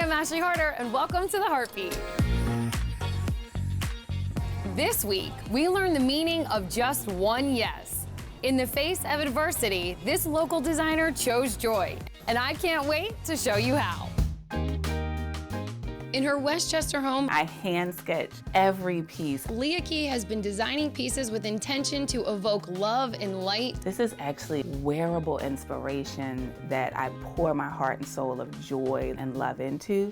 I'm Ashley Harder, and welcome to The Heartbeat. This week, we learn the meaning of just one yes. In the face of adversity, this local designer chose joy, and I can't wait to show you how. In her Westchester home, I hand sketch every piece. Leah Key has been designing pieces with intention to evoke love and light. This is actually wearable inspiration that I pour my heart and soul of joy and love into.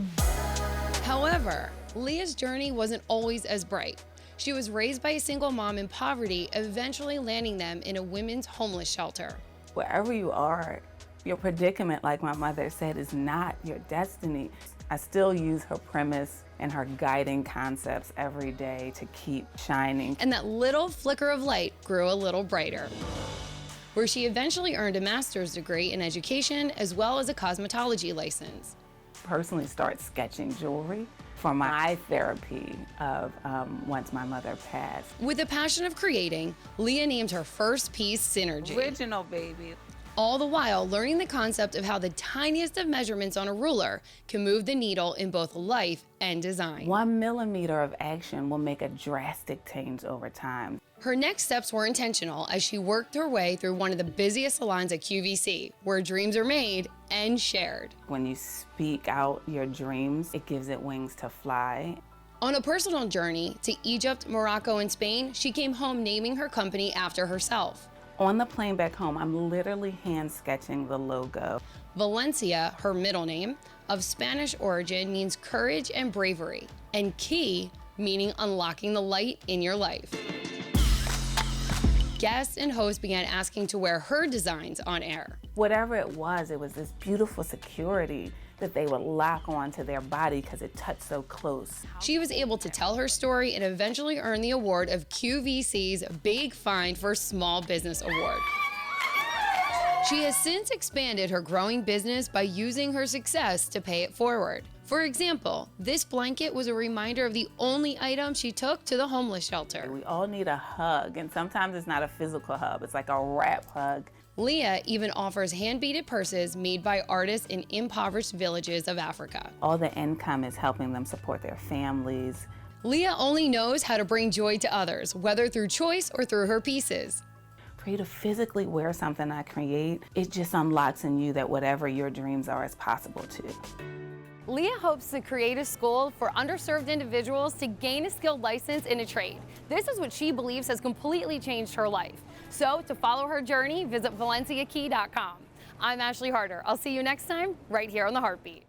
However, Leah's journey wasn't always as bright. She was raised by a single mom in poverty, eventually landing them in a women's homeless shelter. Wherever you are, your predicament, like my mother said, is not your destiny. I still use her premise and her guiding concepts every day to keep shining. And that little flicker of light grew a little brighter, where she eventually earned a master's degree in education as well as a cosmetology license. Personally start sketching jewelry for my therapy of once my mother passed. With a passion of creating, Leah named her first piece Synergy. Original, baby. All the while learning the concept of how the tiniest of measurements on a ruler can move the needle in both life and design. 1 millimeter of action will make a drastic change over time. Her next steps were intentional as she worked her way through one of the busiest salons at QVC, where dreams are made and shared. When you speak out your dreams, it gives it wings to fly. On a personal journey to Egypt, Morocco, and Spain, she came home naming her company after herself. On the plane back home, I'm literally hand sketching the logo. Valencia, her middle name, of Spanish origin, means courage and bravery, and Key, meaning unlocking the light in your life. Guests and hosts began asking to wear her designs on air. Whatever it was this beautiful security that they would lock onto their body because it touched so close. She was able to tell her story and eventually earn the award of QVC's Big Find for Small Business Award. She has since expanded her growing business by using her success to pay it forward. For example, this blanket was a reminder of the only item she took to the homeless shelter. We all need a hug, and sometimes it's not a physical hug, it's like a wrap hug. Leah even offers hand-beaded purses made by artists in impoverished villages of Africa. All the income is helping them support their families. Leah only knows how to bring joy to others, whether through choice or through her pieces. For you to physically wear something I create, it just unlocks in you that whatever your dreams are is possible too. Leah hopes to create a school for underserved individuals to gain a skilled license in a trade. This is what she believes has completely changed her life. So to follow her journey, visit valenciakey.com. I'm Ashley Harder. I'll see you next time right here on The Heartbeat.